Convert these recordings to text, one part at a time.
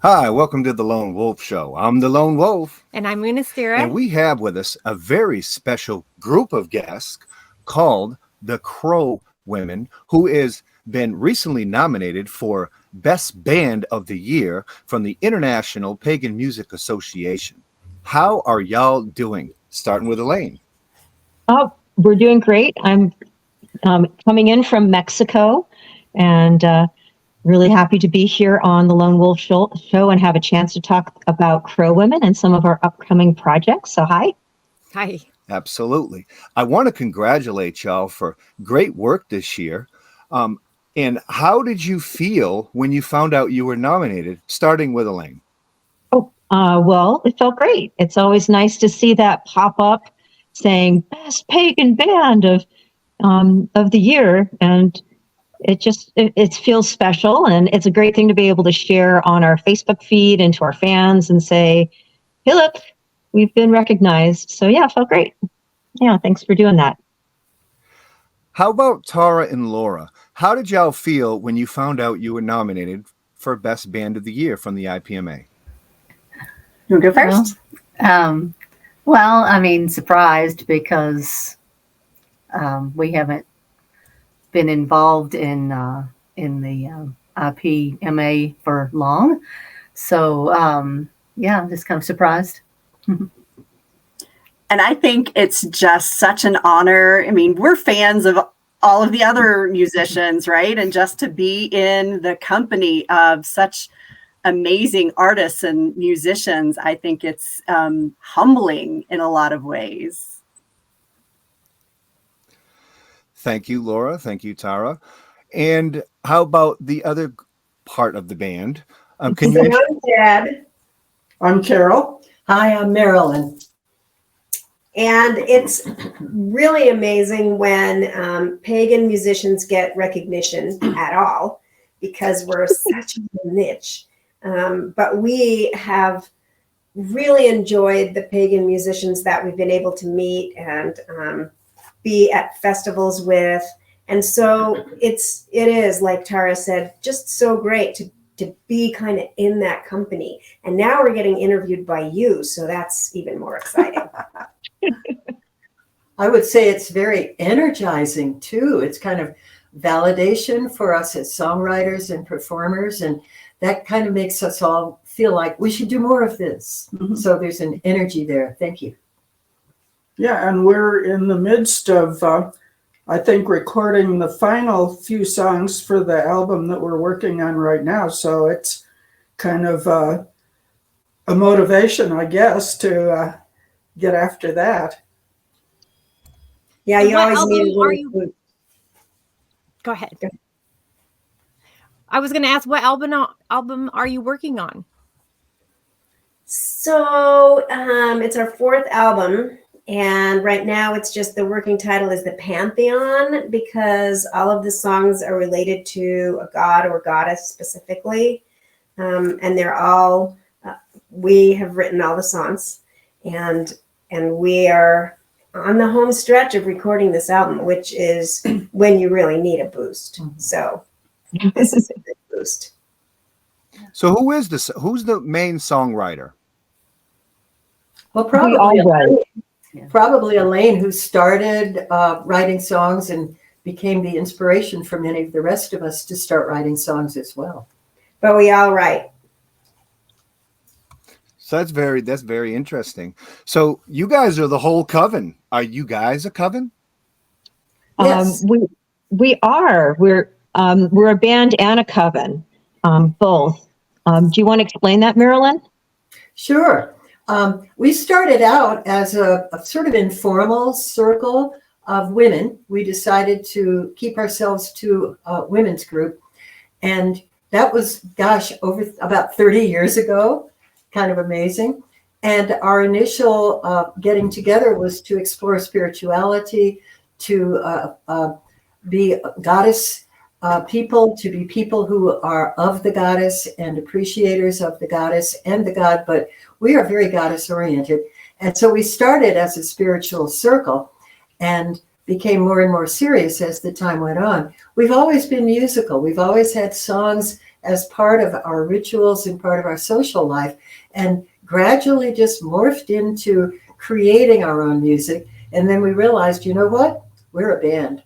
Hi, welcome to the Lone Wolf Show. I'm the Lone Wolf. And I'm Munistira. And we have with us a very special group of guests called the Crow Women, who has been recently nominated for Best Band of the Year from the International Pagan Music Association. How are y'all doing? Starting with Elaine. Oh, we're doing great. I'm coming in from Mexico and really happy to be here on the Lone Wolf Show and have a chance to talk about Crow Women and some of our upcoming projects. So hi. Hi. Absolutely. I want to congratulate y'all for great work this year. And how did you feel when you found out you were nominated, starting with Elaine? Well, it felt great. It's always nice to see that pop up saying Best Pagan Band of the Year. And it feels special, and it's a great thing to be able to share on our Facebook feed and to our fans and say, hey, look, we've been recognized. So yeah, it felt great. Yeah, thanks for doing that. How about Tara and Laura? How did y'all feel when you found out you were nominated for Best Band of the Year from the IPMA? You go first? Well, I mean, surprised because we haven't been involved in the IPMA for long. So, yeah, I'm just kind of surprised. And I think it's just such an honor. I mean, we're fans of all of the other musicians, right? And just to be in the company of such amazing artists and musicians, I think it's humbling in a lot of ways. Thank you, Laura. Thank you, Tara. And how about the other part of the band? I'm Deb. I'm Carol. Hi, I'm Marilyn. And it's really amazing when pagan musicians get recognition at all, because we're such a niche. But we have really enjoyed the pagan musicians that we've been able to meet and be at festivals with. And so it is, like Tara said, just so great to be kind of in that company. And now we're getting interviewed by you, so that's even more exciting. I would say it's very energizing too. It's kind of validation for us as songwriters and performers, and that kind of makes us all feel like we should do more of this. Mm-hmm. So there's an energy there. Thank you. Yeah, and we're in the midst of, I think, recording the final few songs for the album that we're working on right now. So it's kind of a motivation, I guess, to get after that. Yeah, you always need. Go ahead. I was going to ask, what album are you working on? So it's our fourth album. And right now it's just the working title is The Pantheon, because all of the songs are related to a god or goddess specifically. And they're all, we have written all the songs, and we are on the home stretch of recording this album, which is when you really need a boost. So this is a good boost. So who's the main songwriter? Well, probably Elaine, who started writing songs and became the inspiration for many of the rest of us to start writing songs as well. But we all write. So that's very interesting. So you guys are the whole coven. Are you guys a coven? Yes, we are. We're a band and a coven, both. Do you want to explain that, Marilyn? Sure. We started out as a sort of informal circle of women. We decided to keep ourselves to a women's group. And that was, over about 30 years ago, kind of amazing. And our initial getting together was to explore spirituality, to be goddess people, to be people who are of the goddess and appreciators of the goddess and the god, but we are very goddess oriented. And so we started as a spiritual circle and became more and more serious as the time went on. We've always been musical. We've always had songs as part of our rituals and part of our social life, and gradually just morphed into creating our own music. And then we realized, you know what? We're a band.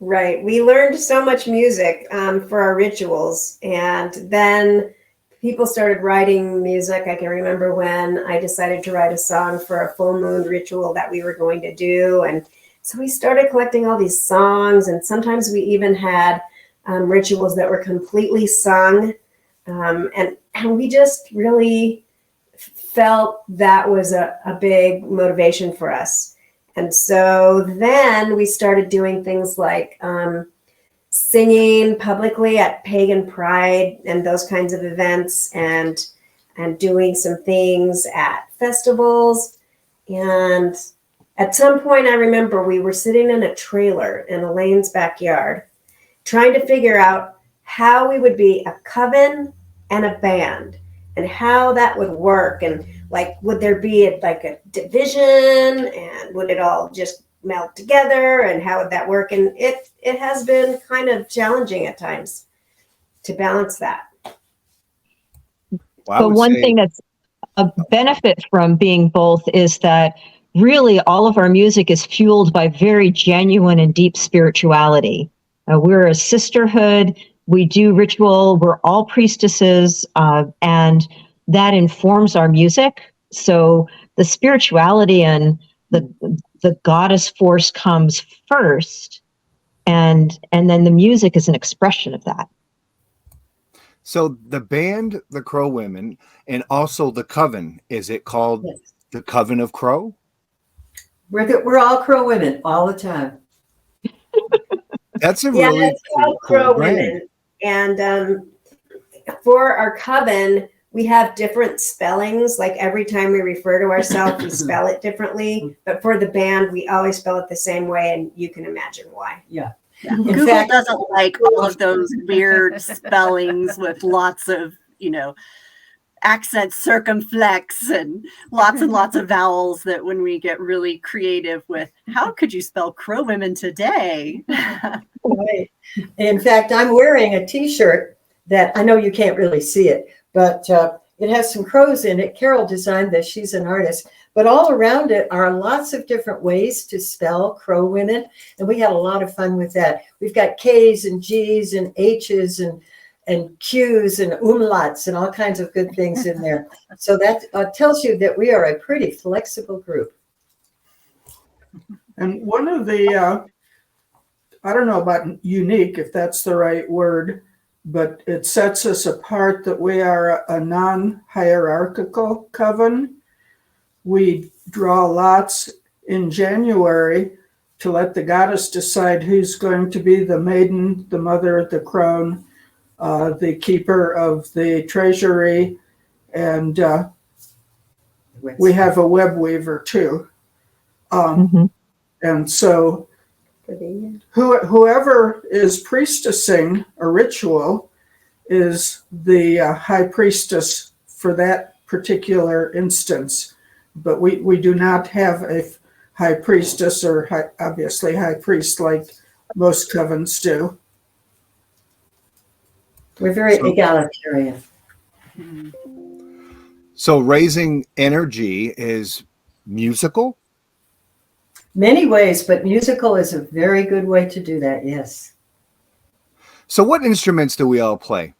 Right. We learned so much music for our rituals. And then people started writing music. I can remember when I decided to write a song for a full moon ritual that we were going to do. And so we started collecting all these songs. And sometimes we even had rituals that were completely sung. And we just really felt that was a big motivation for us. And so then we started doing things like singing publicly at Pagan Pride and those kinds of events, and doing some things at festivals. And at some point, I remember we were sitting in a trailer in Elaine's backyard, trying to figure out how we would be a coven and a band, and how that would work, and like, would there be a division, and would it all just melt together, and how would that work? And it has been kind of challenging at times to balance that. Well, I But would one say- thing that's a benefit from being both is that really all of our music is fueled by very genuine and deep spirituality. We're a sisterhood. We do ritual. We're all priestesses, and that informs our music. So the spirituality and the goddess force comes first, and then the music is an expression of that. So the band, the Crow Women, and also the coven, is it called Yes. the Coven of Crow? We're all Crow women all the time. That's a Yeah, really it's called cool Crow brand. Women. And for our coven, we have different spellings. Like every time we refer to ourselves, we spell it differently. But for the band, we always spell it the same way, and you can imagine why. Yeah. In Google fact- doesn't like all of those weird spellings with lots of, accent circumflex and lots of vowels, that when we get really creative with how could you spell Crow Women today? Right. In fact, I'm wearing a T-shirt that I know you can't really see it, but it has some crows in it. Carol designed this. She's an artist. But all around it are lots of different ways to spell Crow Women, and we had a lot of fun with that. We've got K's and G's and H's and Q's and umlauts and all kinds of good things in there. So that tells you that we are a pretty flexible group. And one of the, I don't know about unique, if that's the right word, but it sets us apart that we are a non-hierarchical coven. We draw lots in January to let the goddess decide who's going to be the maiden, the mother, the crone, the keeper of the treasury, and we have a web weaver too. Mhm. And so For the whoever is priestessing a ritual is the high priestess for that particular instance. But we do not have a high priestess or obviously high priest like most covens do. We're very So- egalitarian. So raising energy is musical? Many ways, but musical is a very good way to do that, yes. So what instruments do we all play?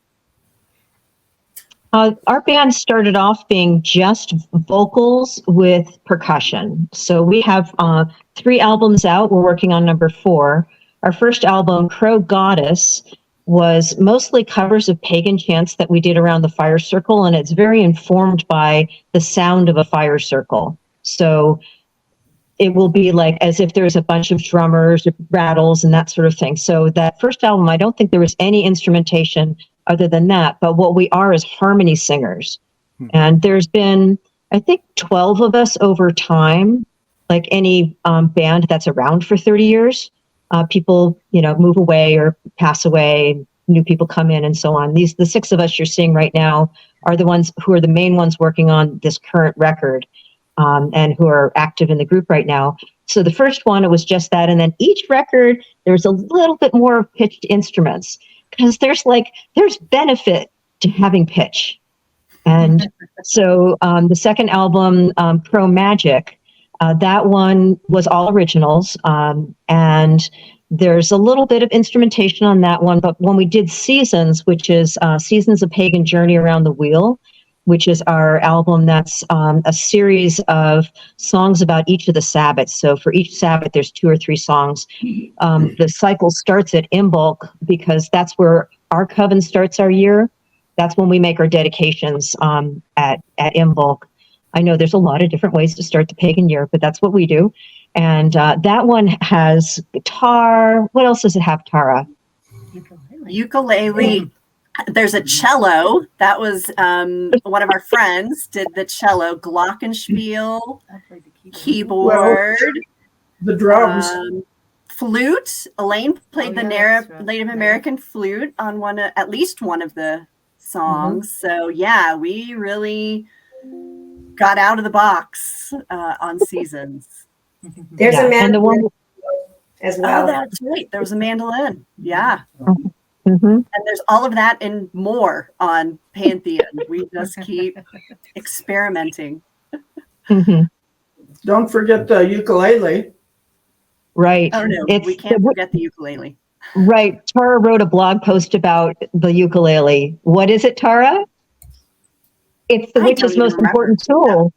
Our band started off being just vocals with percussion. So we have 3 albums out. We're working on number 4. Our first album, Crow Goddess, was mostly covers of pagan chants that we did around the fire circle, and it's very informed by the sound of a fire circle. So it will be like as if there's a bunch of drummers, rattles, and that sort of thing. So that first album, I don't think there was any instrumentation other than that, but what we are is harmony singers. And there's been, I think, 12 of us over time, like any band that's around for 30 years. People, move away or pass away, new people come in and so on. The 6 of us you're seeing right now are the ones who are the main ones working on this current record, and who are active in the group right now. So the first one, it was just that. And then each record, there was a little bit more pitched instruments, because there's benefit to having pitch. And so the second album, Pro Magic, that one was all originals. And there's a little bit of instrumentation on that one. But when we did Seasons, which is Seasons of Pagan Journey Around the Wheel, which is our album that's a series of songs about each of the Sabbats. So for each Sabbat, there's 2 or 3 songs. The cycle starts at Imbolc because that's where our coven starts our year. That's when we make our dedications at Imbolc. I know there's a lot of different ways to start the pagan year, but that's what we do. And that one has guitar. What else does it have, Tara? Ukulele. There's a cello. That was one of our friends did the cello. Glockenspiel, keyboard, The drums. flute. Elaine played the Native American flute on at least one of the songs. So yeah, we really got out of the box on Seasons. There's a and the mandolin one. as well. Oh, that's right. There was a mandolin. Yeah. Mhm. And there's all of that and more on Pantheon. We just keep experimenting. Mhm. Don't forget the ukulele. Right. Oh no, It's we can't forget the ukulele. Right. Tara wrote a blog post about the ukulele. What is it, Tara? It's the I witch's don't even most remember. important tool.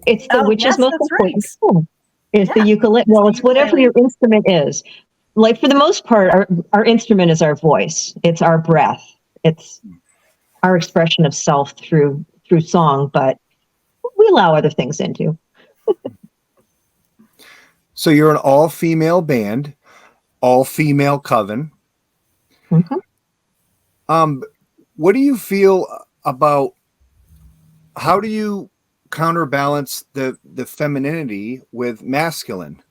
It's the Oh, witch's yes, most that's important right. tool. Is the Yeah, ukulele. Well, it's it's the whatever ukulele. your instrument is. Like for the most part, our instrument is our voice. It's our breath. It's our expression of self through song, but we allow other things into. So you're an all-female band, all-female coven. Mhm. What do you feel about how do you counterbalance the femininity with masculine?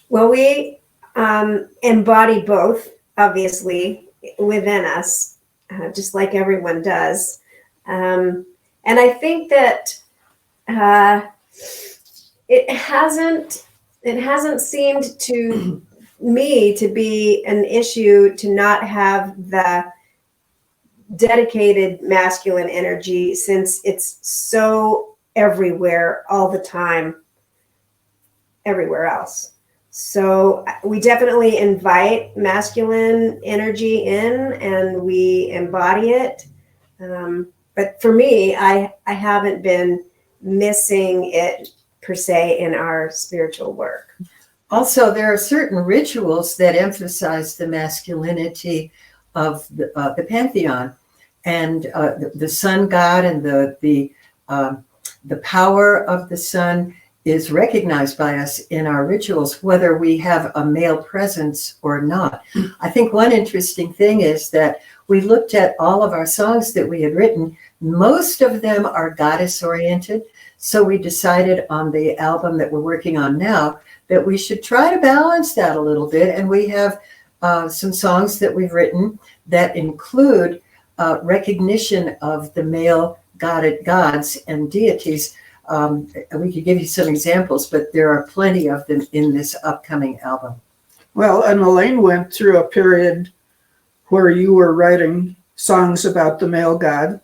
Well, we embody both, obviously, within us, just like everyone does. And I think that it hasn't seemed to me to be an issue to not have the dedicated masculine energy, since it's so everywhere all the time, everywhere else. So we definitely invite masculine energy in and we embody it. But for me, I haven't been missing it per se in our spiritual work. Also, there are certain rituals that emphasize the masculinity of the pantheon, and the sun god and the power of the sun is recognized by us in our rituals, whether we have a male presence or not. I think one interesting thing is that we looked at all of our songs that we had written. Most of them are goddess oriented. So we decided on the album that we're working on now that we should try to balance that a little bit. And we have some songs that we've written that include recognition of the male gods and deities. We could give you some examples, but there are plenty of them in this upcoming album. Well, and Elaine went through a period where you were writing songs about the male god.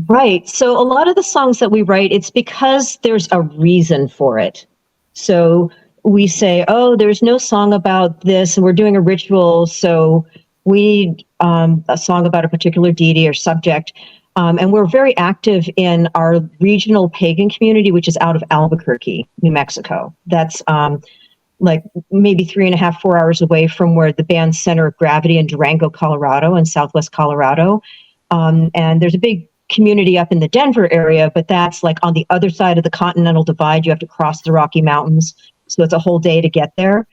Right. So a lot of the songs that we write, it's because there's a reason for it. So we say, oh, there's no song about this, and we're doing a ritual, so we need a song about a particular deity or subject. And we're very active in our regional pagan community, which is out of Albuquerque, New Mexico. That's like maybe 3.5, 4 hours away from where the band's center of gravity in Durango, Colorado, and Southwest Colorado. And there's a big community up in the Denver area, but that's like on the other side of the Continental Divide. You have to cross the Rocky Mountains. So it's a whole day to get there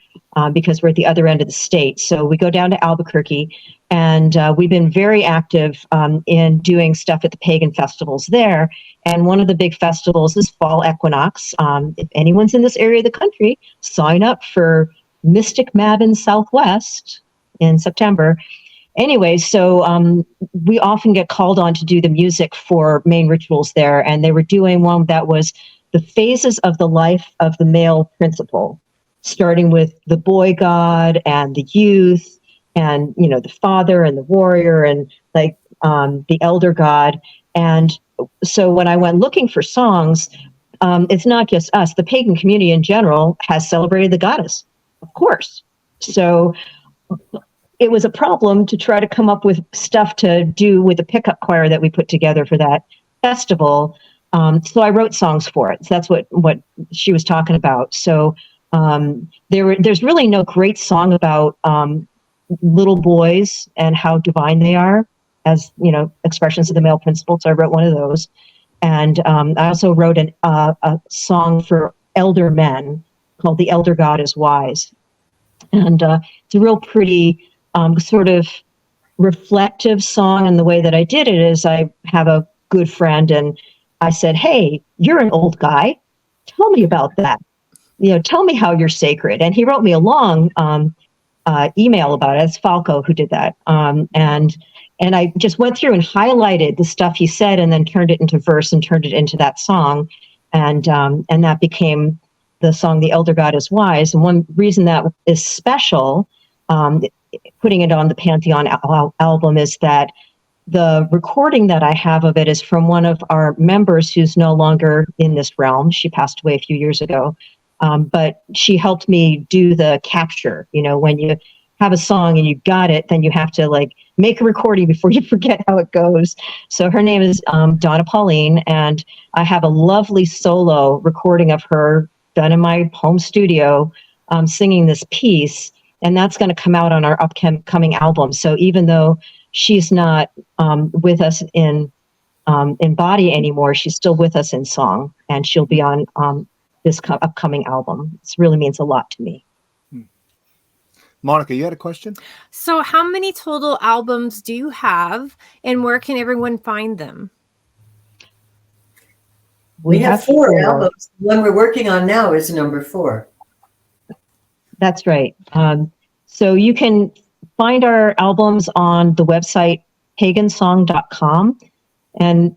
because we're at the other end of the state. So we go down to Albuquerque, and we've been very active in doing stuff at the pagan festivals there. And one of the big festivals is Fall Equinox. If anyone's in this area of the country, sign up for Mystic Mabon Southwest in September. Anyway, so we often get called on to do the music for main rituals there. And they were doing one that was the phases of the life of the male principal. starting with the boy god and the youth, and the father and the warrior, and like the elder god. And so when I went looking for songs, it's not just us. The pagan community in general has celebrated the goddess, of course. So it was a problem to try to come up with stuff to do with the pickup choir that we put together for that festival. So I wrote songs for it. So that's what she was talking about. So there's really no great song about little boys and how divine they are as, expressions of the male principle. So I wrote one of those. And I also wrote a song for elder men called The Elder God is Wise. And it's a real pretty sort of reflective song. And the way that I did it is I have a good friend and I said, hey, you're an old guy. Tell me about that. Tell me how you're sacred. And he wrote me a long email about it. It's Falco who did that. And I just went through and highlighted the stuff he said and then turned it into verse and turned it into that song. And that became the song, The Elder God is Wise. And one reason that is special, putting it on the Pantheon album, is that the recording that I have of it is from one of our members who's no longer in this realm. She passed away a few years ago. But she helped me do the capture. When you have a song and you got it, then you have to make a recording before you forget how it goes. So her name is Donna Pauline, and I have a lovely solo recording of her done in my home studio, singing this piece, and that's going to come out on our upcoming album. So even though she's not with us in body anymore, she's still with us in song, and she'll be on this upcoming album. It really means a lot to me. Monica, you had a question? So how many total albums do you have, and where can everyone find them? We have 4 albums. The one we're working on now is number 4. That's right. So you can find our albums on the website pagansong.com. And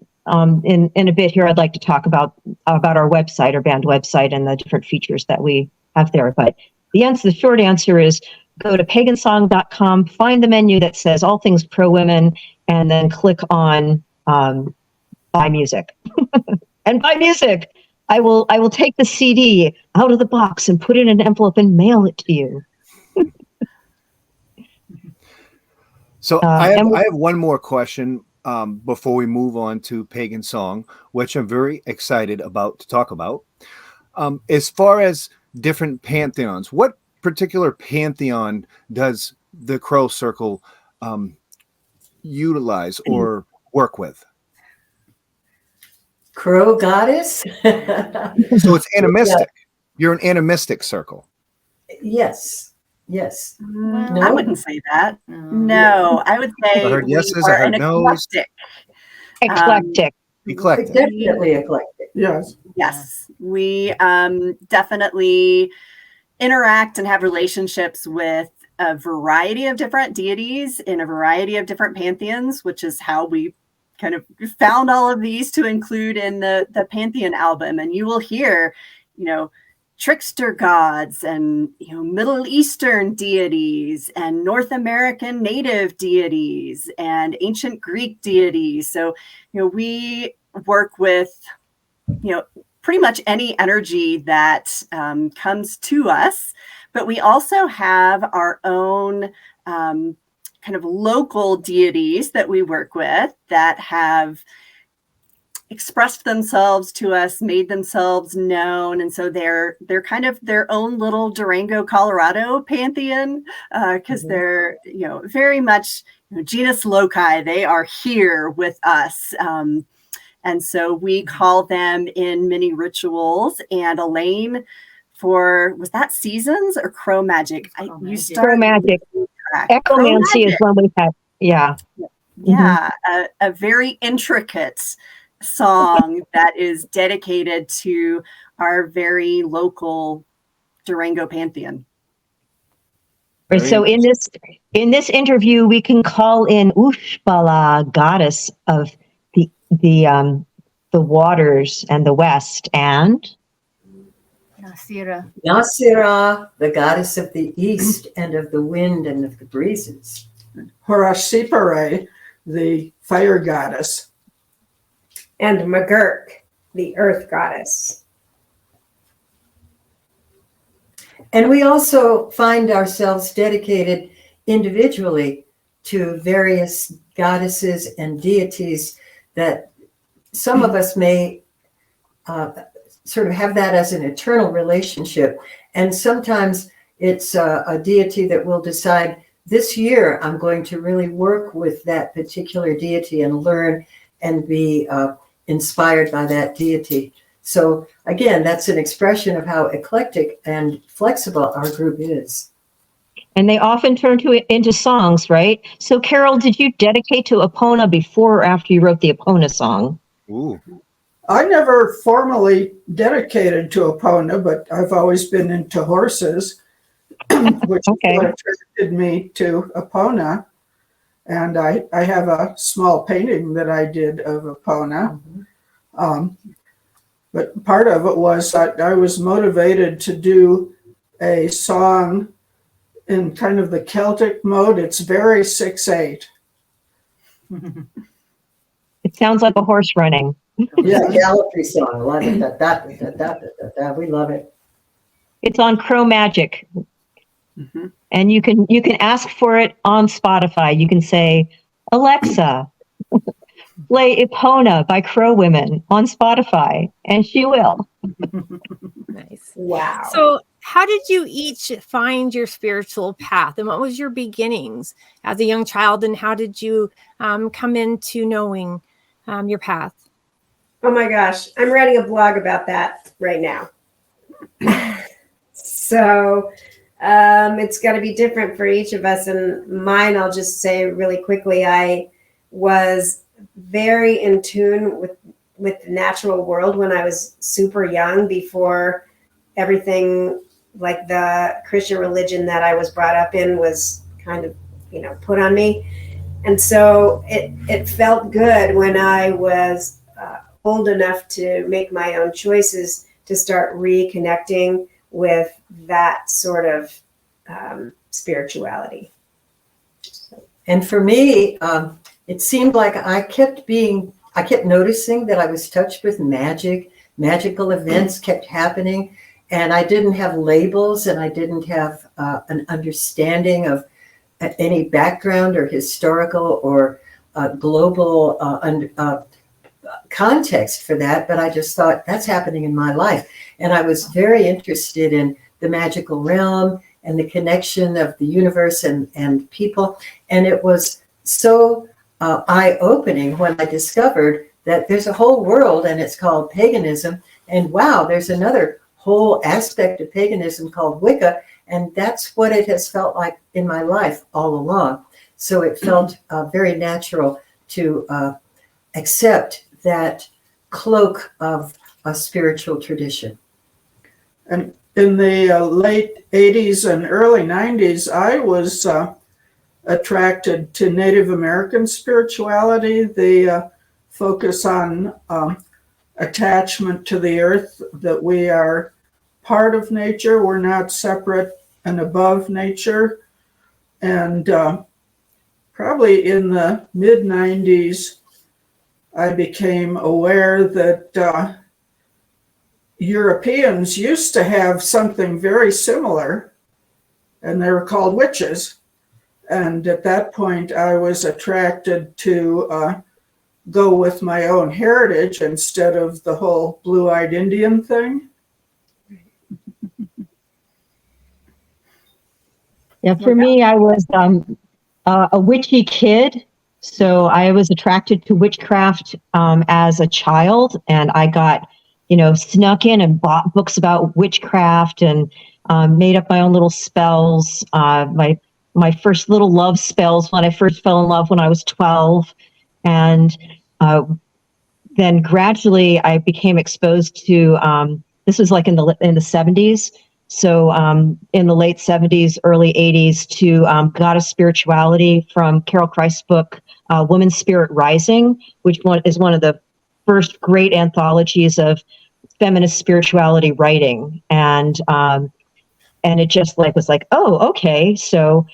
in a bit here, I'd like to talk about our website, our band website, and the different features that we have there. But the short answer is go to pagansong.com, find the menu that says All Things Pro Women, and then click on Buy Music. And buy music. I will take the CD out of the box and put it in an envelope and mail it to you. So I have one more question before we move on to Pagan Song, which I'm very excited about to talk about. As far as different pantheons, what particular pantheon does the Crow Circle utilize or work with? Crow goddess? So it's animistic. Yeah. You're an animistic circle. Yes. No? I wouldn't say that. No, I would say I heard yeses, we I are heard an no's. Eclectic. Eclectic. Definitely eclectic. Yes. Yes, we definitely interact and have relationships with a variety of different deities in a variety of different pantheons, which is how we kind of found all of these to include in the Pantheon album. And you will hear, trickster gods and Middle Eastern deities and North American native deities and ancient Greek deities. So we work with pretty much any energy that comes to us, but we also have our own kind of local deities that we work with that have expressed themselves to us, made themselves known. And so they're kind of their own little Durango, Colorado pantheon, because they're, very much genus loci. They are here with us. And so we call them in many rituals. And Elaine, was that Seasons or Crow Magic? You started Crow Magic. Echomancy is one we've had. Yeah. Yeah. A very intricate song that is dedicated to our very local Durango pantheon. So in this interview, we can call in Ushbala, goddess of the waters and the west, and Nasira. Nasira, the goddess of the east and of the wind and of the breezes. Horasipare, the fire goddess. And Magurk, the earth goddess. And we also find ourselves dedicated individually to various goddesses and deities that some of us may sort of have that as an eternal relationship. And sometimes it's a deity that will decide this year I'm going to really work with that particular deity and learn and be inspired by that deity. So again, that's an expression of how eclectic and flexible our group is. And they often turn into songs, right? So Carol, did you dedicate to Epona before or after you wrote the Epona song? Ooh. I never formally dedicated to Epona, but I've always been into horses, which Okay. is what attracted me to Epona. And I have a small painting that I did of Epona. But part of it was that I was motivated to do a song in kind of the Celtic mode. It's very 6/8. It sounds like a horse running. Yeah, gallopy song. I love it. Da. We love it. It's on Crow Magic. Mm-hmm. And you can ask for it on Spotify. You can say, Alexa, play Epona by Crow Women on Spotify, and she will. Nice. Wow. So, how did you each find your spiritual path, and what was your beginnings as a young child, and how did you come into knowing your path? Oh my gosh, I'm writing a blog about that right now. So it's got to be different for each of us. And mine, I'll just say really quickly, I was very in tune with the natural world when I was super young, before everything like the Christian religion that I was brought up in was kind of, put on me. And so it felt good when I was old enough to make my own choices to start reconnecting with that sort of spirituality. And for me, it seemed like I kept noticing that I was touched with magical events kept happening, and I didn't have labels, and I didn't have an understanding of any background or historical or global context for that, but I just thought that's happening in my life. And I was very interested in the magical realm and the connection of the universe and people. And it was so eye-opening when I discovered that there's a whole world and it's called paganism. And wow, there's another whole aspect of paganism called Wicca. And that's what it has felt like in my life all along. So it felt very natural to accept that cloak of a spiritual tradition. And in the late 80s and early 90s, I was attracted to Native American spirituality, the focus on attachment to the earth, that we are part of nature, we're not separate and above nature. And probably in the mid-90s, I became aware that Europeans used to have something very similar, and they were called witches. And at that point, I was attracted to go with my own heritage instead of the whole blue-eyed Indian thing. Yeah, for me, I was a witchy kid. So I was attracted to witchcraft as a child, and I got, snuck in and bought books about witchcraft and made up my own little spells. My first little love spells when I first fell in love when I was 12. And then gradually I became exposed to, this was like in the 70s. So in the late 70s, early 80s, to Goddess Spirituality from Carol Christ's book, Woman's Spirit Rising, which is one of the first great anthologies of feminist spirituality writing, and it just like was like, oh, okay, so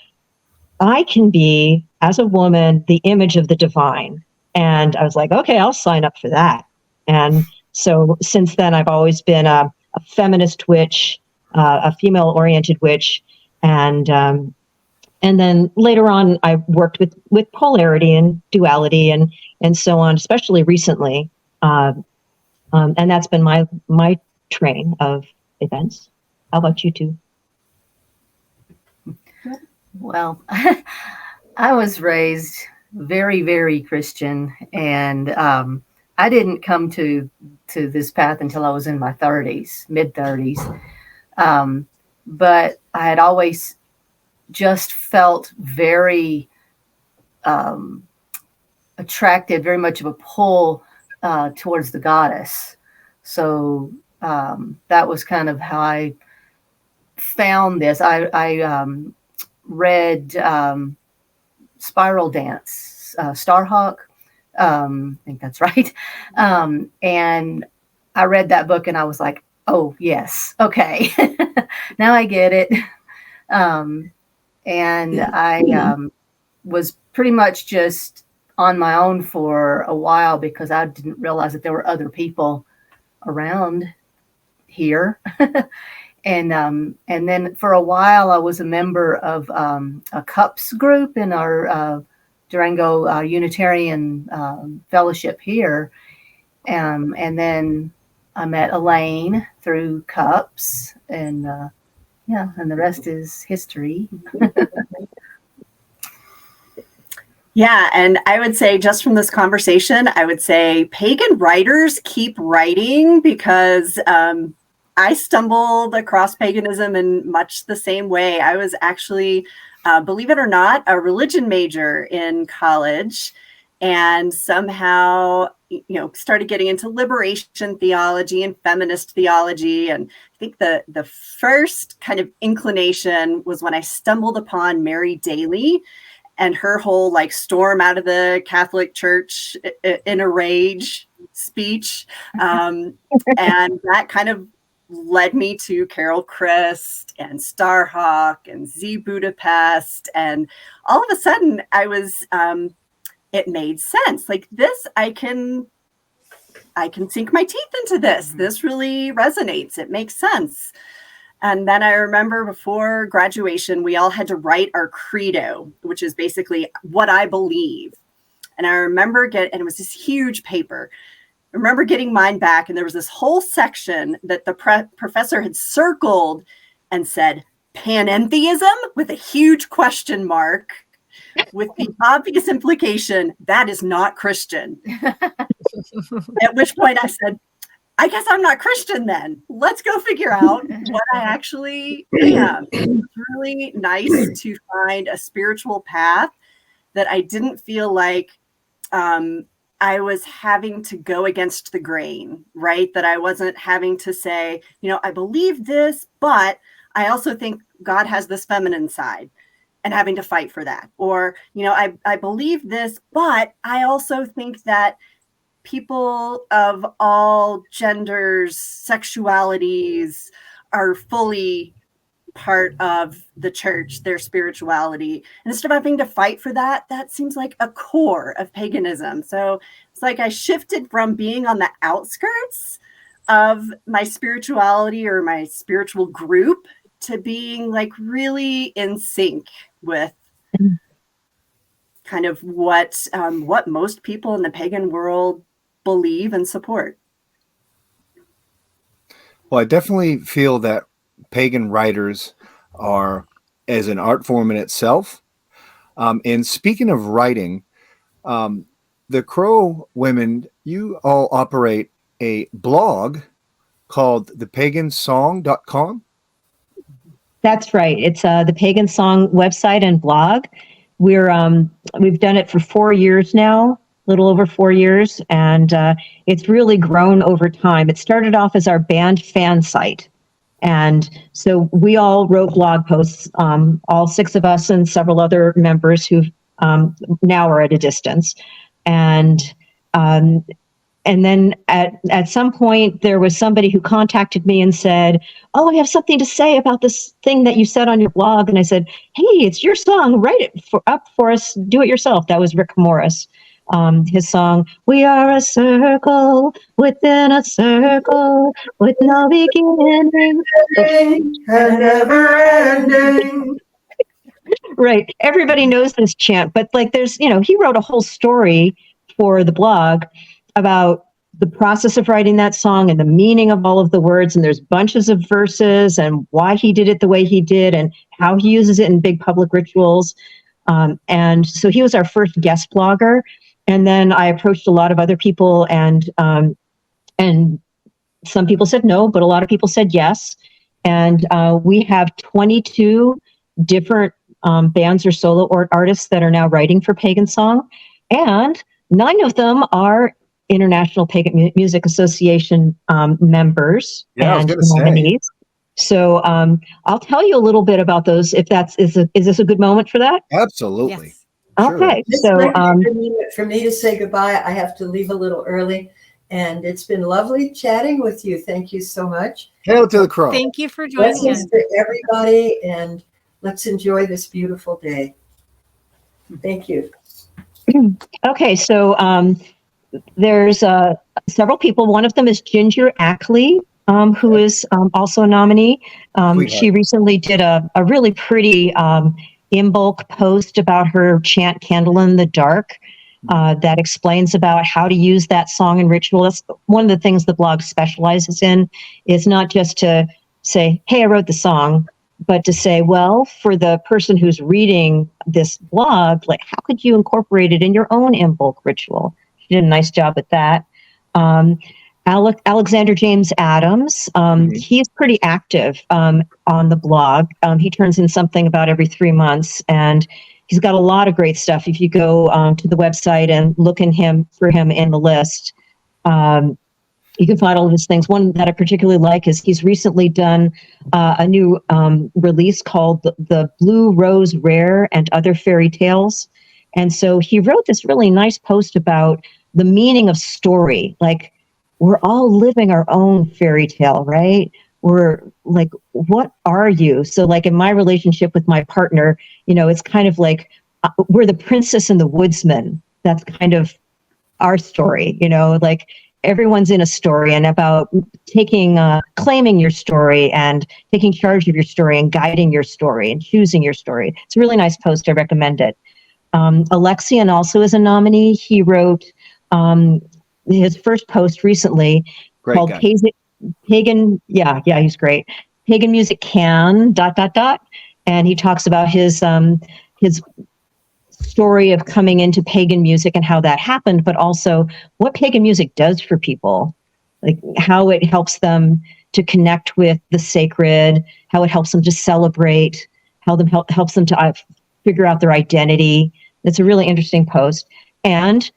I can be, as a woman, the image of the divine. And I was like, okay, I'll sign up for that. And so since then, I've always been a feminist witch, a female-oriented witch, and then later on, I worked with polarity and duality and so on, especially recently. And that's been my train of events. How about you two? Well, I was raised very, very Christian, and I didn't come to this path until I was in my 30s, mid 30s. But I had always just felt very attracted, very much of a pull towards the goddess. So that was kind of how I found this. I read Spiral Dance, Starhawk. I think that's right. And I read that book and I was like, oh, yes. Okay. Now I get it. And I was pretty much just on my own for a while because I didn't realize that there were other people around here. And then for a while, I was a member of a CUPS group in our Durango Unitarian Fellowship here. And then I met Elaine through CUPS, and and the rest is history. Yeah, and I would say just from this conversation, I would say pagan writers keep writing because I stumbled across paganism in much the same way. I was actually, believe it or not, a religion major in college, and somehow, started getting into liberation theology and feminist theology. And I think the first kind of inclination was when I stumbled upon Mary Daly and her whole storm out of the Catholic Church in a rage speech. And that kind of led me to Carol Christ and Starhawk and Z Budapest. And all of a sudden I was, it made sense. Like this, I can sink my teeth into this. This really resonates. It makes sense. And then I remember before graduation, we all had to write our credo, which is basically what I believe. And I remember and it was this huge paper. I remember getting mine back, and there was this whole section that the professor had circled and said, panentheism, with a huge question mark, with the obvious implication that is not Christian. At which point I said, I guess I'm not Christian then. Let's go figure out what I actually am. It's really nice to find a spiritual path that I didn't feel like I was having to go against the grain, right? That I wasn't having to say, I believe this, but I also think God has this feminine side and having to fight for that. Or, I believe this, but I also think that people of all genders, sexualities are fully part of the church, their spirituality. And instead of having to fight for that, that seems like a core of paganism. So it's like I shifted from being on the outskirts of my spirituality or my spiritual group to being really in sync with kind of what most people in the pagan world believe and support. Well, I definitely feel that pagan writers are as an art form in itself. And speaking of writing, the Crow Women, you all operate a blog called thepagansong.com. That's right. It's the Pagan Song website and blog. We've done it for 4 years now, a little over 4 years, and it's really grown over time. It started off as our band fan site. And so we all wrote blog posts, all 6 of us and several other members who now are at a distance. And and then at some point there was somebody who contacted me and said, "Oh, I have something to say about this thing that you said on your blog." And I said, "Hey, it's your song. Write it up for us. Do it yourself." That was Rick Morris. His song, "We are a circle within a circle with no beginning and never ending. Right. Everybody knows this chant, but like there's, he wrote a whole story for the blog about the process of writing that song and the meaning of all of the words. And there's bunches of verses and why he did it the way he did and how he uses it in big public rituals. And so he was our first guest blogger. And then I approached a lot of other people, and some people said no, but a lot of people said yes. And we have 22 different bands or solo artists that are now writing for Pagan Song, and 9 of them are International Pagan Music Association members and nominees. So I'll tell you a little bit about those. If is this a good moment for that? Absolutely. Yes. Okay, This so might be a minute for me to say goodbye. I have to leave a little early, and it's been lovely chatting with you. Thank you so much. Hail to the crow. Thank you for joining Blessings us. to everybody, and let's enjoy this beautiful day. Thank you. okay, so there's several people. One of them is Ginger Ackley, who is also a nominee. She recently did a really pretty in bulk post about her chant "Candle in the Dark" that explains about how to use that song in ritual. That's one of the things the blog specializes in, is not just to say, "Hey, I wrote the song," but to say, well, for the person who's reading this blog, like, how could you incorporate it in your own in bulk ritual? She did a nice job at that. Alexander James Adams, he's pretty active on the blog. He turns in something about every 3 months, and he's got a lot of great stuff. If you go to the website and look for him in the list, you can find all of his things. One that I particularly like is he's recently done a new release called the Blue Rose Rare and Other Fairy Tales. And so he wrote this really nice post about the meaning of story. Like, we're all living our own fairy tale, right? We're like, what are you? So like in my relationship with my partner, it's kind of like we're the princess and the woodsman. That's kind of our story, like everyone's in a story, and about claiming your story and taking charge of your story and guiding your story and choosing your story. It's a really nice post. I recommend it. Alexian also is a nominee. He wrote his first post recently called Pagan. Yeah, he's great. Pagan Music Can ... And he talks about his story of coming into pagan music and how that happened, but also what pagan music does for people, like how it helps them to connect with the sacred, how it helps them to celebrate, how it helps them to figure out their identity. It's a really interesting post. And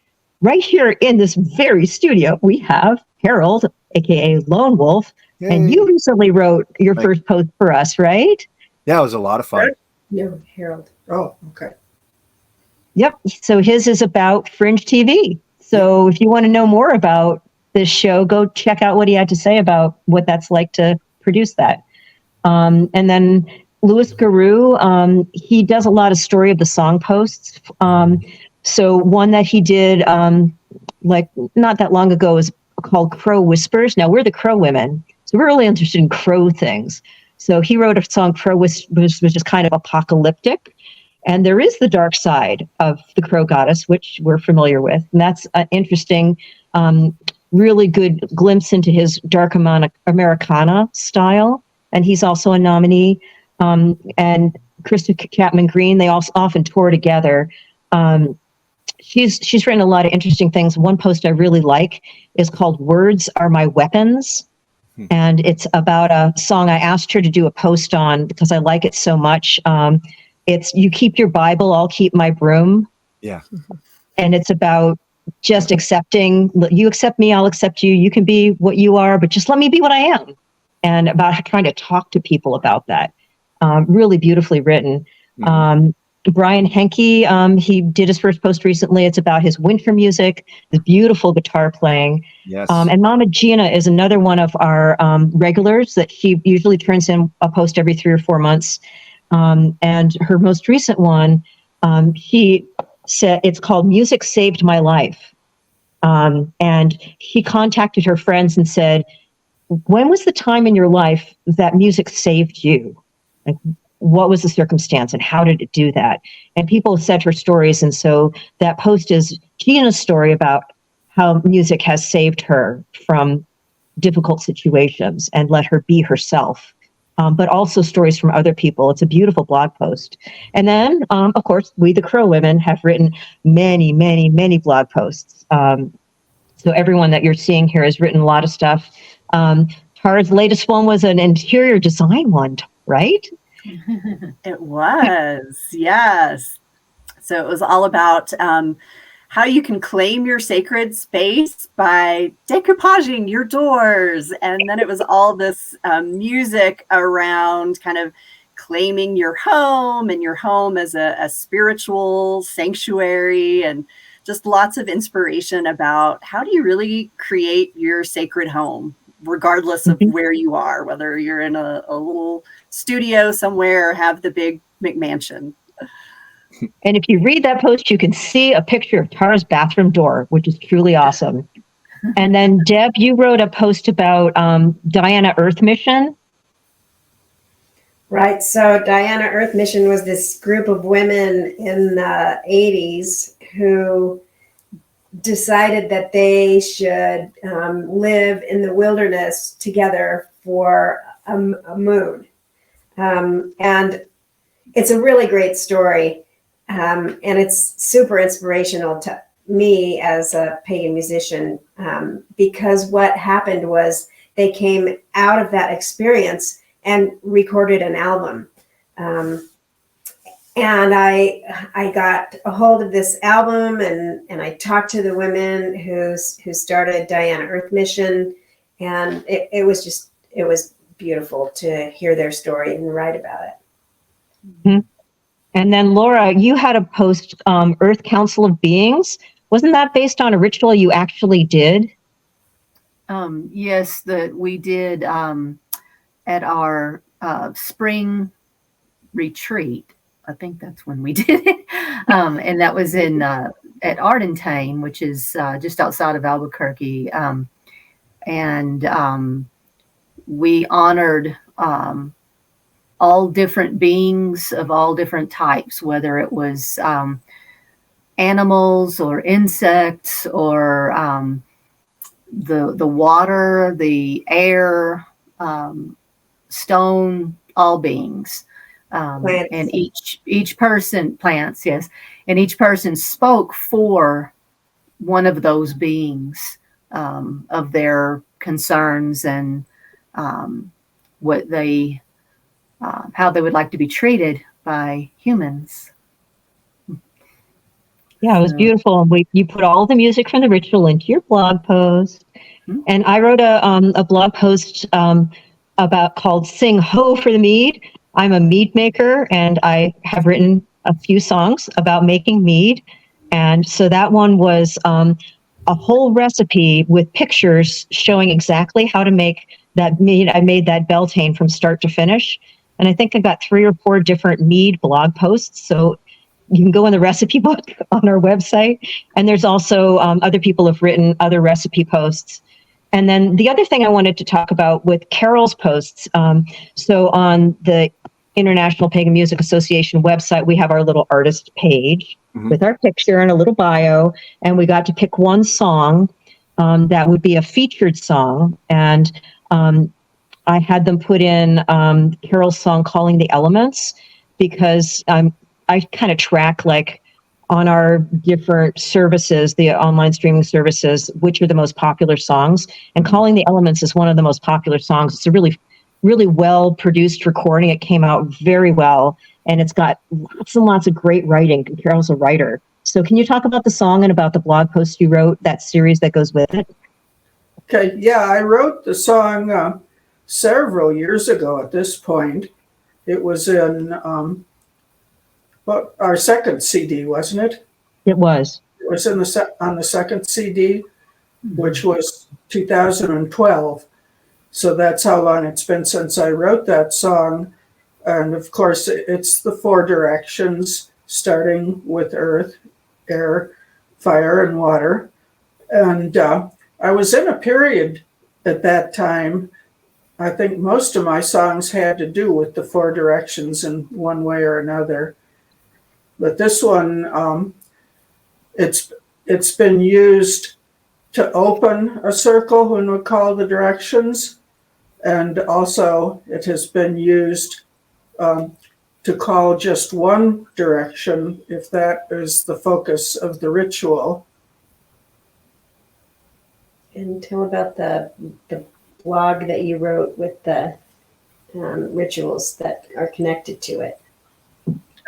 right here in this very studio, we have Harold, aka Lone Wolf. Yay. And you recently wrote your first post for us, right? Yeah, it was a lot of fun. Yeah, Harold. Oh, okay. Yep. So his is about Fringe TV. So if you want to know more about this show, go check out what he had to say about what that's like to produce that. And then Louis Garou, he does a lot of story of the song posts. So one that he did like not that long ago is called Crow Whispers. Now we're the Crow women, so we're really interested in crow things. So he wrote a song, Crow Whispers, which is kind of apocalyptic. And there is the dark side of the crow goddess, which we're familiar with. And that's an interesting, really good glimpse into his dark Americana style. And he's also a nominee. And Krista Chapman Green, they also often tour together. She's written a lot of interesting things. One post I really like is called Words Are My Weapons. And it's about a song I asked her to do a post on because I like it so much. It's "You keep your Bible, I'll keep my broom." Yeah. And it's about just accepting, you accept me, I'll accept you. You can be what you are, but just let me be what I am. And about trying to talk to people about that. Really beautifully written. Brian Henke, he did his first post recently. It's about his winter music, his beautiful guitar playing. Yes. And Mama Gina is another one of our regulars that she usually turns in a post every 3 or 4 months. And her most recent one, she said it's called Music Saved My Life. And she contacted her friends and said, when was the time in your life that music saved you? Like, what was the circumstance and how did it do that? And people sent her stories. And so that post is Gina's story about how music has saved her from difficult situations and let her be herself. But also stories from other people. It's a beautiful blog post. And then, of course, we, the Crow Women, have written many, many, many blog posts. So everyone that you're seeing here has written a lot of stuff. Tara's latest one was an interior design one, right? It was, yes. So it was all about how you can claim your sacred space by decoupaging your doors. And then it was all this music around kind of claiming your home and your home as a spiritual sanctuary, and just lots of inspiration about how do you really create your sacred home, regardless of where you are, whether you're in a little studio somewhere or have the big McMansion. And if you read that post, you can see a picture of Tara's bathroom door, which is truly awesome. And then Deb, you wrote a post about Diana Earth Mission. Right. So Diana Earth Mission was this group of women in the 80s who decided that they should live in the wilderness together for a moon. And it's a really great story. And it's super inspirational to me as a pagan musician, because what happened was they came out of that experience and recorded an album. And I got a hold of this album, and I talked to the women who started Diana Earth Mission, and it was beautiful to hear their story and write about it. Mm-hmm. And then Laura, you had a post, Earth Council of Beings. Wasn't that based on a ritual you actually did? Yes, that we did at our spring retreat. I think that's when we did it. And that was in at Ardentain, which is just outside of Albuquerque. And we honored all different beings of all different types, whether it was animals or insects or the water, the air, stone, all beings. And each person, plants, yes, and each person spoke for one of those beings, of their concerns and what they, how they would like to be treated by humans. Yeah, it was beautiful. You put all the music from the ritual into your blog post. Mm-hmm. And I wrote a blog post about called Sing Ho for the Mead. I'm a mead maker, and I have written a few songs about making mead. And so that one was a whole recipe with pictures showing exactly how to make that mead. I made that Beltane from start to finish. And I think I got 3 or 4 different mead blog posts. So you can go in the recipe book on our website. And there's also other people have written other recipe posts. And then the other thing I wanted to talk about with Carol's posts. So on the International Pagan Music Association website, we have our little artist page with our picture and a little bio. And we got to pick one song that would be a featured song. And I had them put in Carol's song, Calling the Elements, because I kind of track, like, on our different services, the online streaming services, which are the most popular songs. And Calling the Elements is one of the most popular songs. It's a really, really well-produced recording. It came out very well, and it's got lots and lots of great writing. Carol's a writer. So can you talk about the song and about the blog post you wrote, that series that goes with it? Okay, yeah, I wrote the song several years ago at this point. It was in, Well, our second CD, wasn't it? It was. It was on the second CD, which was 2012. So that's how long it's been since I wrote that song. And of course, it's the four directions, starting with earth, air, fire, and water. And I was in a period at that time. I think most of my songs had to do with the four directions in one way or another. But this one, it's been used to open a circle when we call the directions. And also it has been used to call just one direction if that is the focus of the ritual. And tell about the blog that you wrote with the rituals that are connected to it.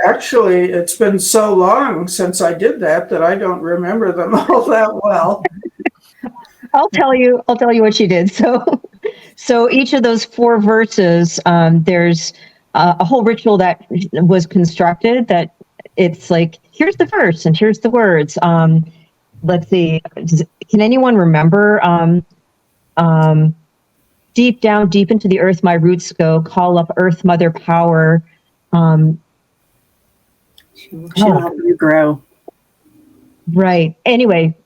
Actually, it's been so long since I did that I don't remember them all that well. I'll tell you what she did. So each of those four verses, there's a whole ritual that was constructed that it's like, here's the verse and here's the words. Let's see. Can anyone remember? Deep down, deep into the earth, my roots go. Call up earth, mother power. She'll help you grow. Right. Anyway,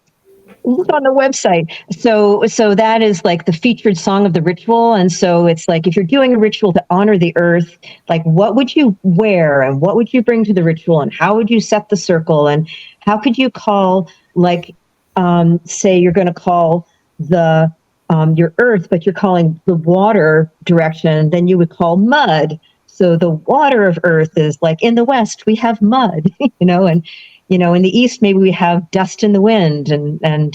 look on the website. So that is like the featured song of the ritual. And so it's like, if you're doing a ritual to honor the earth, like what would you wear and what would you bring to the ritual and how would you set the circle and how could you call, like, say you're going to call the your earth, but you're calling the water direction, then you would call mud. So the water of earth is like, in the west we have mud, and in the east maybe we have dust in the wind and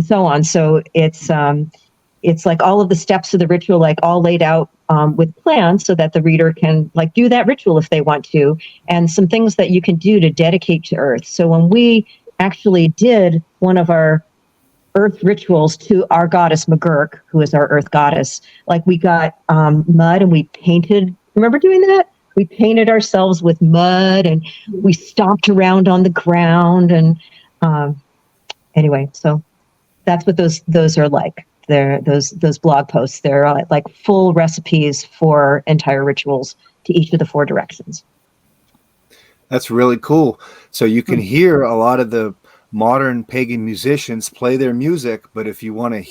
so on. So it's like all of the steps of the ritual, like all laid out with plans so that the reader can like do that ritual if they want to, and some things that you can do to dedicate to earth. So when we actually did one of our earth rituals to our goddess McGurk, who is our earth goddess, like we got mud and we painted. Remember doing that? We painted ourselves with mud and we stomped around on the ground. And anyway, so that's what those are like. They're those blog posts. They're like full recipes for entire rituals to each of the four directions. That's really cool. So you can hear a lot of the modern pagan musicians play their music, but if you want to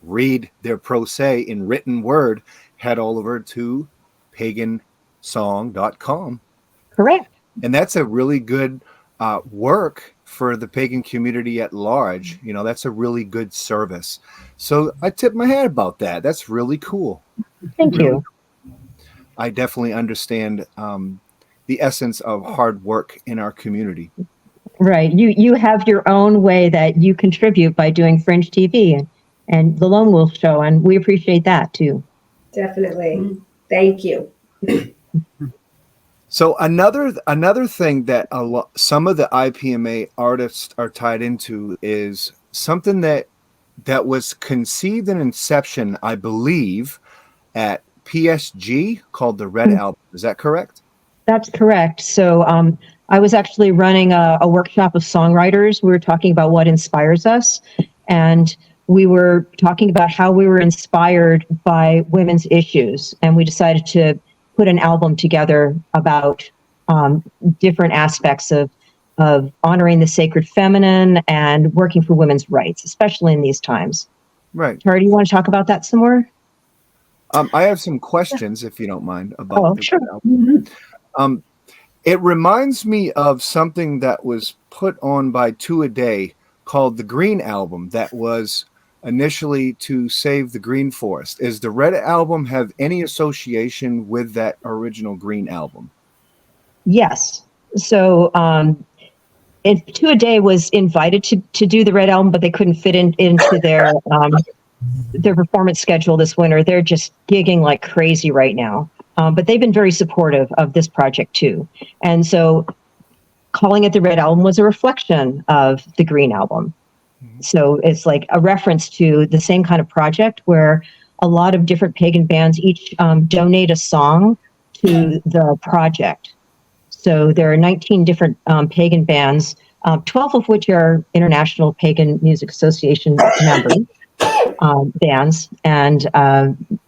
read their prose in written word, head all over to pagansong.com. Correct. And that's a really good work for the pagan community at large. That's a really good service. So I tip my hat about that. That's really cool. Thank you. I definitely understand the essence of hard work in our community. Right. You have your own way that you contribute by doing Fringe TV and the Lone Wolf Show, and we appreciate that too. Definitely. Thank you. So another thing that some of the IPMA artists are tied into is something that was conceived in inception, I believe, at PSG called the Red Album. Is that correct? That's correct. So I was actually running a workshop of songwriters. We were talking about what inspires us. And we were talking about how we were inspired by women's issues. And we decided to put an album together about different aspects of honoring the sacred feminine and working for women's rights, especially in these times. Right. Tara, do you want to talk about that some more? I have some questions, if you don't mind, about Oh, the sure. Red Album. It reminds me of something that was put on by Two a Day called the Green Album that was initially to save the green forest. Is the Red Album have any association with that original Green Album? Yes. So Two a Day was invited to do the Red Album, but they couldn't fit into their performance schedule this winter. They're just gigging like crazy right now. But they've been very supportive of this project too. And so calling it the Red Album was a reflection of the Green Album. So it's like a reference to the same kind of project where a lot of different pagan bands each donate a song to the project. So there are 19 different pagan bands, 12 of which are International Pagan Music Association members, bands, and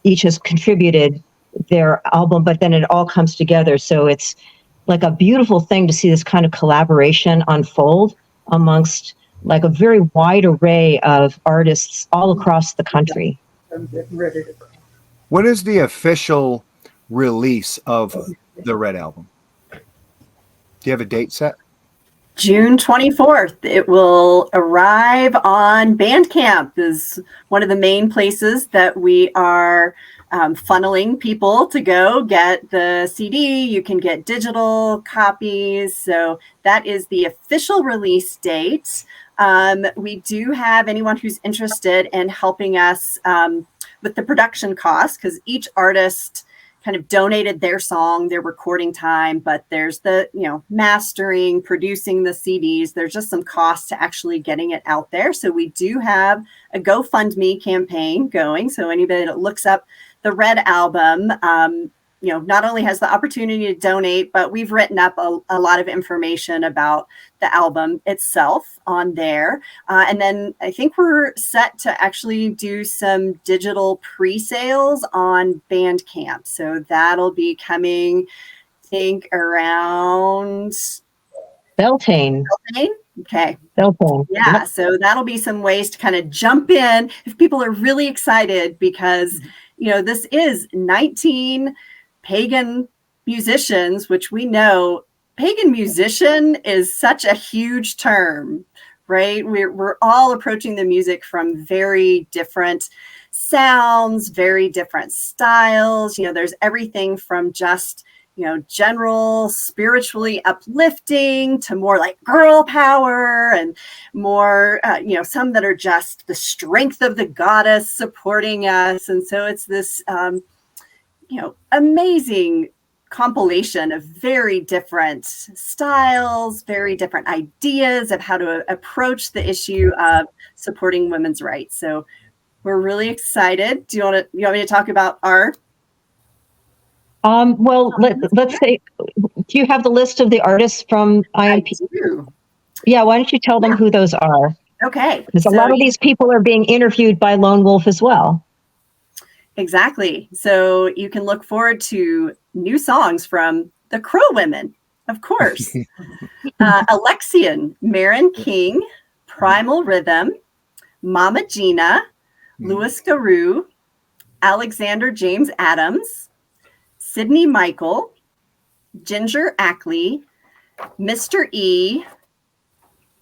each has contributed their album, but then it all comes together. So it's like a beautiful thing to see this kind of collaboration unfold amongst like a very wide array of artists all across the country. I'm getting ready to go. When is the official release of the Red Album? Do you have a date set? June 24th. It will arrive on Bandcamp, is one of the main places that we are funneling people to go get the CD. You can get digital copies. So that is the official release date. We do have anyone who's interested in helping us with the production costs, because each artist kind of donated their song, their recording time, but there's the, mastering, producing the CDs. There's just some costs to actually getting it out there. So we do have a GoFundMe campaign going. So anybody that looks up the Red Album, not only has the opportunity to donate, but we've written up a lot of information about the album itself on there. And then I think we're set to actually do some digital pre-sales on Bandcamp. So that'll be coming, I think, around Beltane. Okay. Beltane. Yeah. Yep. So that'll be some ways to kind of jump in if people are really excited, because, this is 19 pagan musicians, which we know pagan musician is such a huge term, right? We're all approaching the music from very different sounds, very different styles. There's everything from just, general spiritually uplifting to more like girl power, and more, some that are just the strength of the goddess supporting us. And so it's this, amazing compilation of very different styles, very different ideas of how to approach the issue of supporting women's rights. So we're really excited. Do you want me to talk about our? Well, let's say, do you have the list of the artists from IMP? I do. Yeah, why don't you tell them who those are? Okay. Because a lot of these people are being interviewed by Lone Wolf as well. Exactly. So you can look forward to new songs from the Crow Women, of course. Alexian, Marin King, Primal Rhythm, Mama Gina, Louis Garou, Alexander James Adams, Sydney Michael, Ginger Ackley, Mr. E,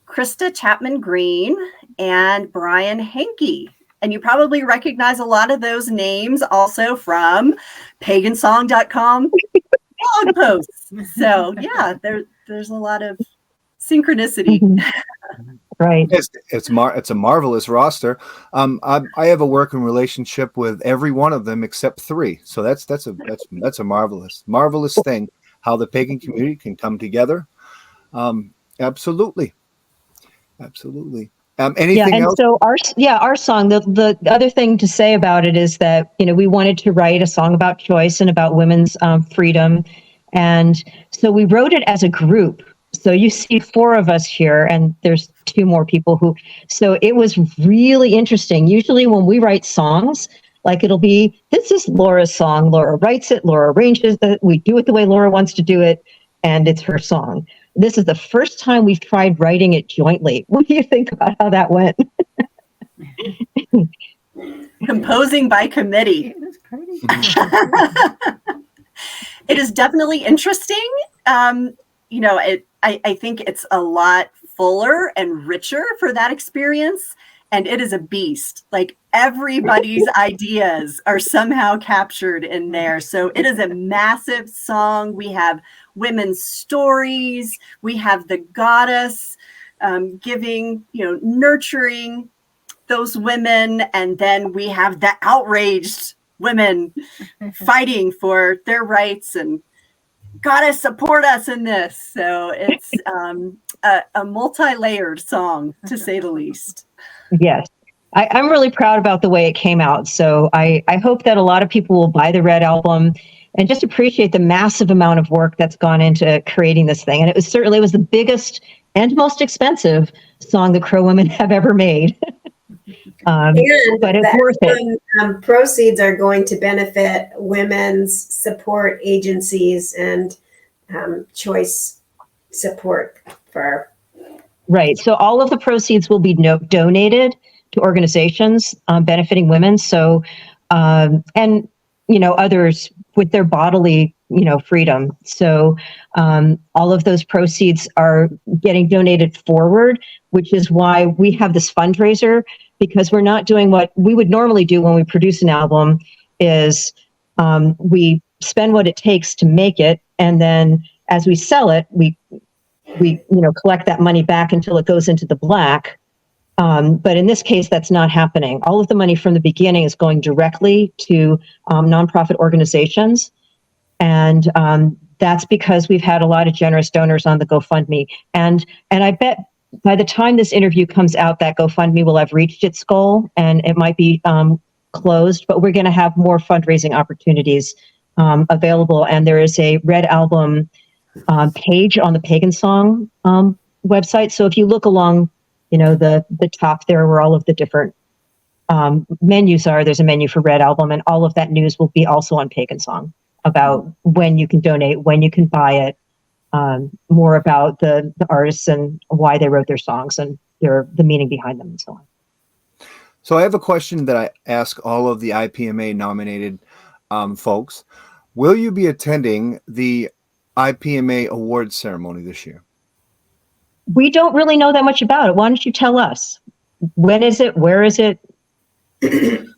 Krista Chapman Green, and Brian Hankey. And you probably recognize a lot of those names also from pagansong.com blog posts. So yeah, there's a lot of synchronicity. Mm-hmm. Right. It's a marvelous roster. I have a working relationship with every one of them except 3. So that's a marvelous thing, how the pagan community can come together. Absolutely. Anything else? So our song, the other thing to say about it is that, we wanted to write a song about choice and about women's freedom. And so we wrote it as a group. So you see 4 of us here, and there's 2 more people so it was really interesting. Usually when we write songs, like it'll be, this is Laura's song. Laura writes it, Laura arranges it. We do it the way Laura wants to do it, and it's her song. This is the first time we've tried writing it jointly. What do you think about how that went? Composing by committee. It is definitely interesting. I think it's a lot fuller and richer for that experience. And it is a beast. Like everybody's ideas are somehow captured in there. So it is a massive song. We have women's stories. We have the goddess giving, nurturing those women. And then we have the outraged women fighting for their rights and goddess support us in this. So it's a multi-layered song, to say the least. Yes. I'm really proud about the way it came out. So I hope that a lot of people will buy the Red Album. and just appreciate the massive amount of work that's gone into creating this thing. And it was the biggest and most expensive song the Crow Women have ever made. And but it's worth it. Proceeds are going to benefit women's support agencies and choice support for. Right. So all of the proceeds will be donated to organizations benefiting women. So, and, others with their bodily, freedom. So all of those proceeds are getting donated forward, which is why we have this fundraiser, because we're not doing what we would normally do when we produce an album is we spend what it takes to make it. And then as we sell it, we collect that money back until it goes into the black. But in this case, that's not happening. All of the money from the beginning is going directly to nonprofit organizations. And that's because we've had a lot of generous donors on the GoFundMe. And I bet by the time this interview comes out, that GoFundMe will have reached its goal and it might be closed, but we're going to have more fundraising opportunities available. And there is a Red Album page on the Pagan Song website. So if you look along, the top there where all of the different menus are, there's a menu for Red Album, and all of that news will be also on Pagan Song about when you can donate, when you can buy it, more about the artists and why they wrote their songs and the meaning behind them and so on. So I have a question that I ask all of the IPMA nominated folks. Will you be attending the IPMA awards ceremony this year? We don't really know that much about it. Why don't you tell us? When is it? Where is it? The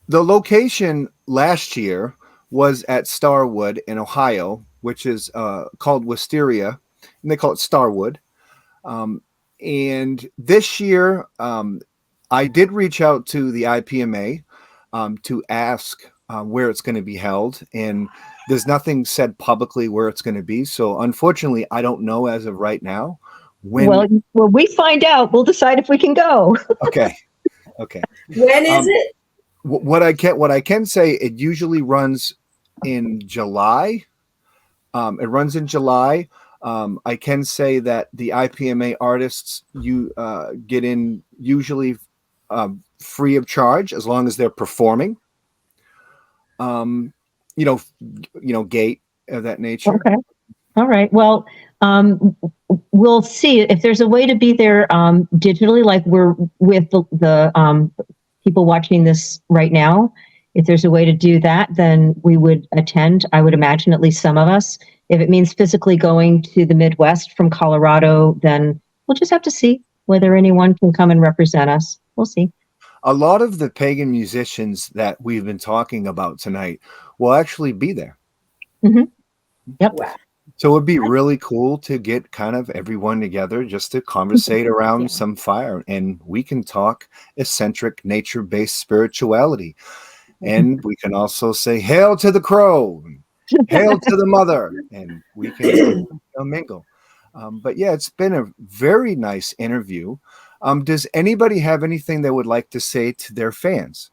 location last year was at Starwood in Ohio, which is called Wisteria, and they call it Starwood. And this year, I did reach out to the IPMA to ask where it's going to be held, and there's nothing said publicly where it's going to be. So unfortunately, I don't know as of right now. When we find out, we'll decide if we can go. Okay. When is it? What I can say, it usually runs in July. It runs in July. I can say that the IPMA artists get in usually free of charge as long as they're performing. Gate of that nature. Okay. All right. Well, we'll see if there's a way to be there digitally, like we're with the people watching this right now. If there's a way to do that, then we would attend. I would imagine at least some of us. If it means physically going to the Midwest from Colorado, then we'll just have to see whether anyone can come and represent us. We'll see. A lot of the pagan musicians that we've been talking about tonight will actually be there. Mm-hmm. Yep. Wow. So it'd be really cool to get kind of everyone together just to conversate around some fire, and we can talk eccentric, nature-based spirituality. And we can also say, hail to the crow, hail to the mother, and we can mingle. But yeah, it's been a very nice interview. Does anybody have anything they would like to say to their fans?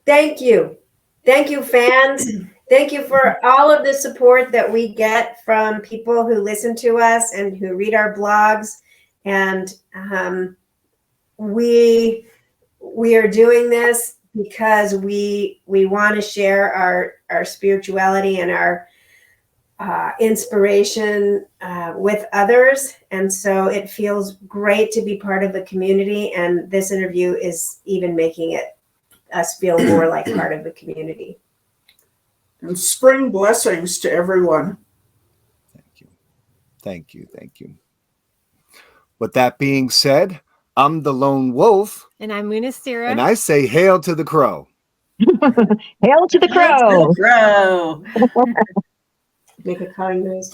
Thank you. Thank you, fans. Thank you for all of the support that we get from people who listen to us and who read our blogs. And we are doing this because we want to share our spirituality and our inspiration with others. And so it feels great to be part of the community. And this interview is even making us feel more like part of the community. And spring blessings to everyone. Thank you. With that being said, I'm the Lone Wolf. And I'm Munistira. And I say hail to the crow. Hail to the crow. Crow. Make a cawing noise.